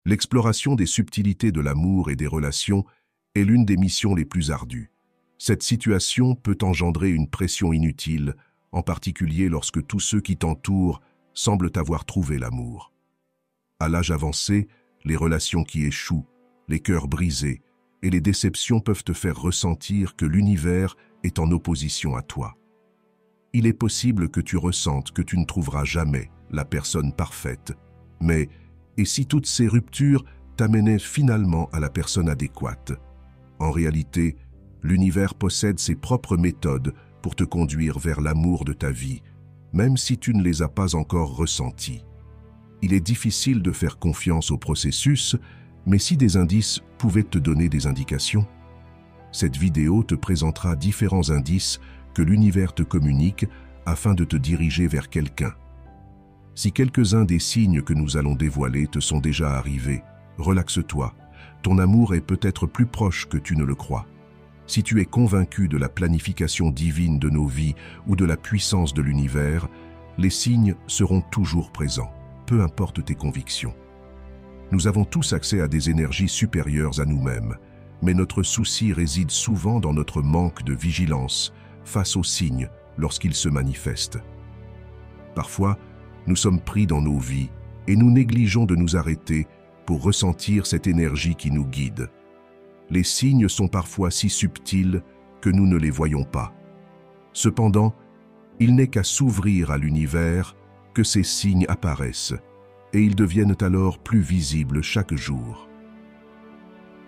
L'exploration des subtilités de l'amour et des relations est l'une des missions les plus ardues. Cette situation peut engendrer une pression inutile, en particulier lorsque tous ceux qui t'entourent semblent avoir trouvé l'amour. À l'âge avancé, les relations qui échouent, les cœurs brisés et les déceptions peuvent te faire ressentir que l'univers est en opposition à toi. Il est possible que tu ressentes que tu ne trouveras jamais la personne parfaite, mais et si toutes ces ruptures t'amenaient finalement à la personne adéquate? En réalité, l'univers possède ses propres méthodes pour te conduire vers l'amour de ta vie, même si tu ne les as pas encore ressenties. Il est difficile de faire confiance au processus, mais si des indices pouvaient te donner des indications? Cette vidéo te présentera différents indices que l'univers te communique afin de te diriger vers quelqu'un. Si quelques-uns des signes que nous allons dévoiler te sont déjà arrivés, relaxe-toi. Ton amour est peut-être plus proche que tu ne le crois. Si tu es convaincu de la planification divine de nos vies ou de la puissance de l'univers, les signes seront toujours présents, peu importe tes convictions. Nous avons tous accès à des énergies supérieures à nous-mêmes, mais notre souci réside souvent dans notre manque de vigilance face aux signes lorsqu'ils se manifestent. Parfois, nous sommes pris dans nos vies et nous négligeons de nous arrêter pour ressentir cette énergie qui nous guide. Les signes sont parfois si subtils que nous ne les voyons pas. Cependant, il n'est qu'à s'ouvrir à l'univers que ces signes apparaissent et ils deviennent alors plus visibles chaque jour.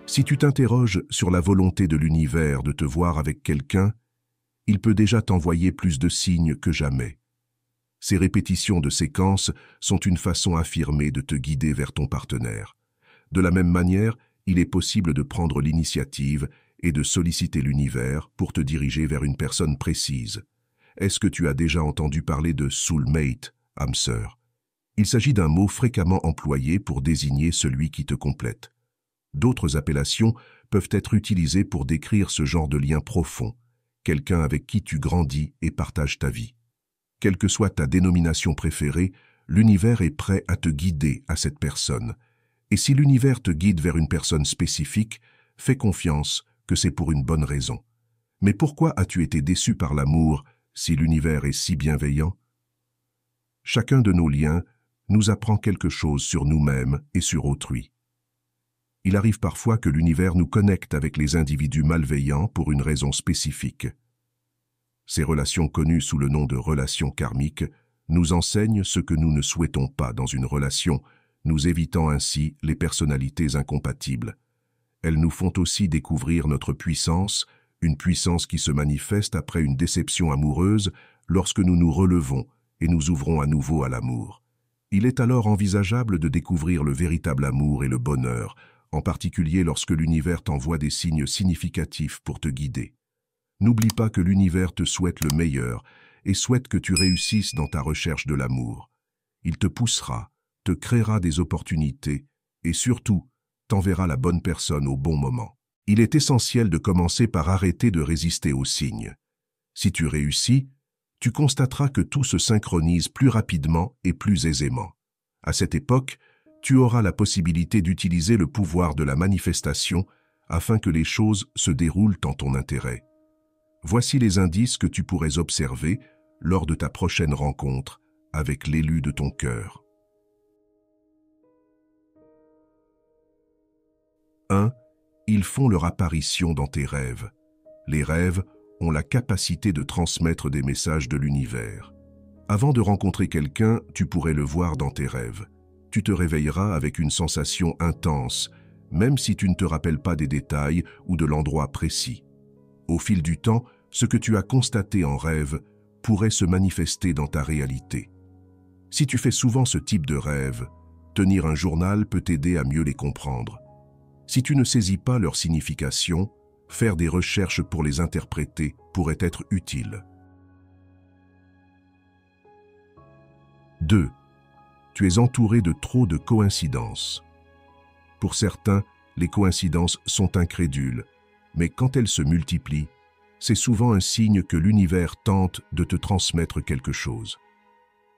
Si tu t'interroges sur la volonté de l'univers de te voir avec quelqu'un, il peut déjà t'envoyer plus de signes que jamais. Ces répétitions de séquences sont une façon affirmée de te guider vers ton partenaire. De la même manière, il est possible de prendre l'initiative et de solliciter l'univers pour te diriger vers une personne précise. Est-ce que tu as déjà entendu parler de soulmate, âme sœur? Il s'agit d'un mot fréquemment employé pour désigner celui qui te complète. D'autres appellations peuvent être utilisées pour décrire ce genre de lien profond, quelqu'un avec qui tu grandis et partages ta vie. Quelle que soit ta dénomination préférée, l'univers est prêt à te guider à cette personne. Et si l'univers te guide vers une personne spécifique, fais confiance que c'est pour une bonne raison. Mais pourquoi as-tu été déçu par l'amour si l'univers est si bienveillant? Chacun de nos liens nous apprend quelque chose sur nous-mêmes et sur autrui. Il arrive parfois que l'univers nous connecte avec les individus malveillants pour une raison spécifique. Ces relations connues sous le nom de relations karmiques nous enseignent ce que nous ne souhaitons pas dans une relation, nous évitant ainsi les personnalités incompatibles. Elles nous font aussi découvrir notre puissance, une puissance qui se manifeste après une déception amoureuse lorsque nous nous relevons et nous ouvrons à nouveau à l'amour. Il est alors envisageable de découvrir le véritable amour et le bonheur, en particulier lorsque l'univers t'envoie des signes significatifs pour te guider. N'oublie pas que l'univers te souhaite le meilleur et souhaite que tu réussisses dans ta recherche de l'amour. Il te poussera, te créera des opportunités et surtout, t'enverra la bonne personne au bon moment. Il est essentiel de commencer par arrêter de résister aux signes. Si tu réussis, tu constateras que tout se synchronise plus rapidement et plus aisément. À cette époque, tu auras la possibilité d'utiliser le pouvoir de la manifestation afin que les choses se déroulent en ton intérêt. Voici les indices que tu pourrais observer lors de ta prochaine rencontre avec l'élu de ton cœur. 1. Ils font leur apparition dans tes rêves. Les rêves ont la capacité de transmettre des messages de l'univers. Avant de rencontrer quelqu'un, tu pourrais le voir dans tes rêves. Tu te réveilleras avec une sensation intense, même si tu ne te rappelles pas des détails ou de l'endroit précis. Au fil du temps, ce que tu as constaté en rêve pourrait se manifester dans ta réalité. Si tu fais souvent ce type de rêve, tenir un journal peut t'aider à mieux les comprendre. Si tu ne saisis pas leur signification, faire des recherches pour les interpréter pourrait être utile. 2. Tu es entouré de trop de coïncidences. Pour certains, les coïncidences sont incrédules, mais quand elles se multiplient, c'est souvent un signe que l'univers tente de te transmettre quelque chose.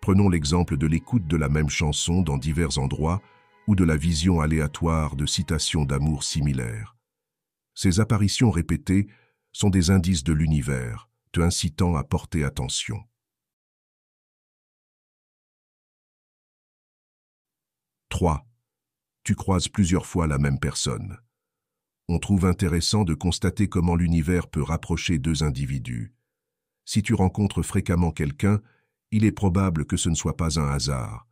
Prenons l'exemple de l'écoute de la même chanson dans divers endroits, ou de la vision aléatoire de citations d'amour similaires. Ces apparitions répétées sont des indices de l'univers, te incitant à porter attention. 3. Tu croises plusieurs fois la même personne. On trouve intéressant de constater comment l'univers peut rapprocher deux individus. Si tu rencontres fréquemment quelqu'un, il est probable que ce ne soit pas un hasard.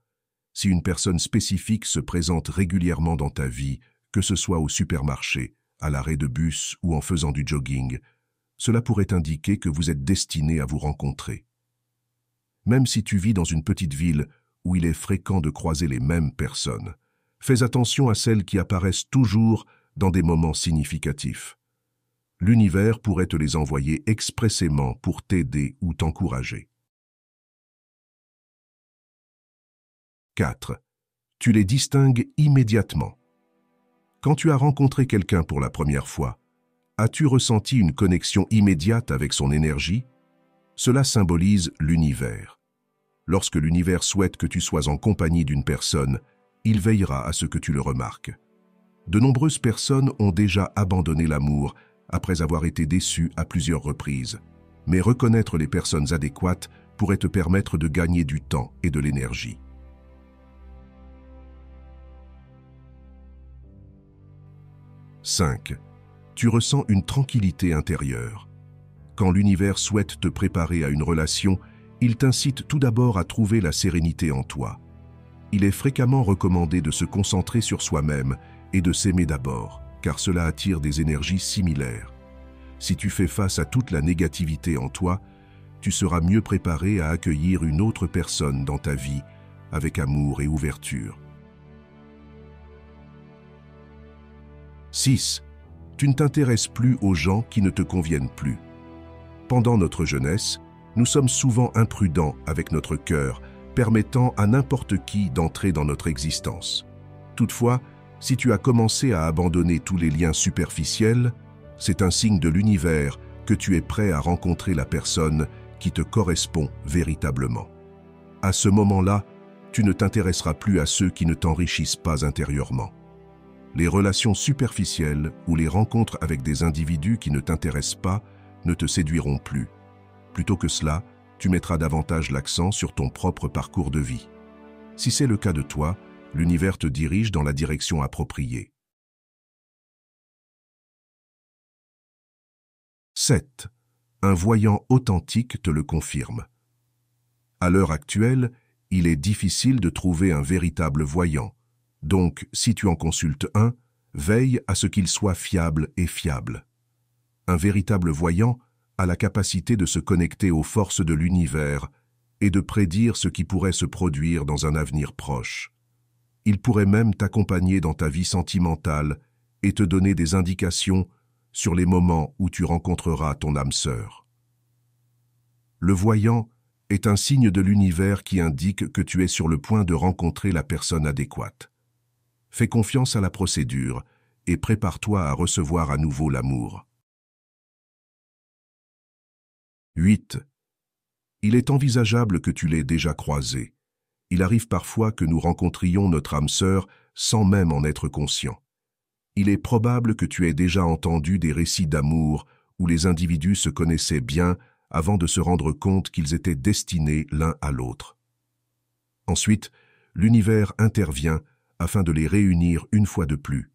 Si une personne spécifique se présente régulièrement dans ta vie, que ce soit au supermarché, à l'arrêt de bus ou en faisant du jogging, cela pourrait indiquer que vous êtes destiné à vous rencontrer. Même si tu vis dans une petite ville où il est fréquent de croiser les mêmes personnes, fais attention à celles qui apparaissent toujours dans des moments significatifs. L'univers pourrait te les envoyer expressément pour t'aider ou t'encourager. 4. Tu les distingues immédiatement. Quand tu as rencontré quelqu'un pour la première fois, as-tu ressenti une connexion immédiate avec son énergie? Cela symbolise l'univers. Lorsque l'univers souhaite que tu sois en compagnie d'une personne, il veillera à ce que tu le remarques. De nombreuses personnes ont déjà abandonné l'amour après avoir été déçues à plusieurs reprises. Mais reconnaître les personnes adéquates pourrait te permettre de gagner du temps et de l'énergie. 5. Tu ressens une tranquillité intérieure. Quand l'univers souhaite te préparer à une relation, il t'incite tout d'abord à trouver la sérénité en toi. Il est fréquemment recommandé de se concentrer sur soi-même et de s'aimer d'abord, car cela attire des énergies similaires. Si tu fais face à toute la négativité en toi, tu seras mieux préparé à accueillir une autre personne dans ta vie avec amour et ouverture. 6. Tu ne t'intéresses plus aux gens qui ne te conviennent plus. Pendant notre jeunesse, nous sommes souvent imprudents avec notre cœur, permettant à n'importe qui d'entrer dans notre existence. Toutefois, si tu as commencé à abandonner tous les liens superficiels, c'est un signe de l'univers que tu es prêt à rencontrer la personne qui te correspond véritablement. À ce moment-là, tu ne t'intéresseras plus à ceux qui ne t'enrichissent pas intérieurement. Les relations superficielles ou les rencontres avec des individus qui ne t'intéressent pas ne te séduiront plus. Plutôt que cela, tu mettras davantage l'accent sur ton propre parcours de vie. Si c'est le cas de toi, l'univers te dirige dans la direction appropriée. 7. Un voyant authentique te le confirme. À l'heure actuelle, il est difficile de trouver un véritable voyant. Donc, si tu en consultes un, veille à ce qu'il soit fiable et fiable. Un véritable voyant a la capacité de se connecter aux forces de l'univers et de prédire ce qui pourrait se produire dans un avenir proche. Il pourrait même t'accompagner dans ta vie sentimentale et te donner des indications sur les moments où tu rencontreras ton âme sœur. Le voyant est un signe de l'univers qui indique que tu es sur le point de rencontrer la personne adéquate. Fais confiance à la procédure et prépare-toi à recevoir à nouveau l'amour. 8. Il est envisageable que tu l'aies déjà croisé. Il arrive parfois que nous rencontrions notre âme sœur sans même en être conscient. Il est probable que tu aies déjà entendu des récits d'amour où les individus se connaissaient bien avant de se rendre compte qu'ils étaient destinés l'un à l'autre. Ensuite, l'univers intervient afin de les réunir une fois de plus.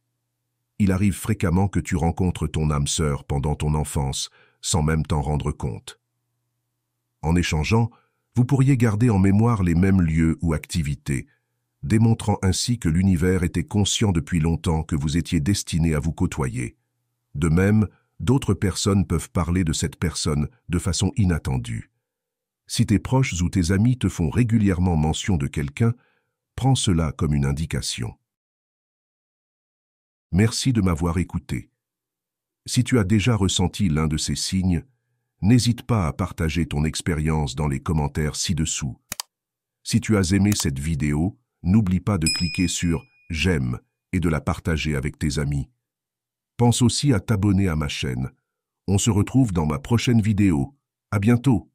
Il arrive fréquemment que tu rencontres ton âme sœur pendant ton enfance, sans même t'en rendre compte. En échangeant, vous pourriez garder en mémoire les mêmes lieux ou activités, démontrant ainsi que l'univers était conscient depuis longtemps que vous étiez destiné à vous côtoyer. De même, d'autres personnes peuvent parler de cette personne de façon inattendue. Si tes proches ou tes amis te font régulièrement mention de quelqu'un, prends cela comme une indication. Merci de m'avoir écouté. Si tu as déjà ressenti l'un de ces signes, n'hésite pas à partager ton expérience dans les commentaires ci-dessous. Si tu as aimé cette vidéo, n'oublie pas de cliquer sur « J'aime » et de la partager avec tes amis. Pense aussi à t'abonner à ma chaîne. On se retrouve dans ma prochaine vidéo. À bientôt!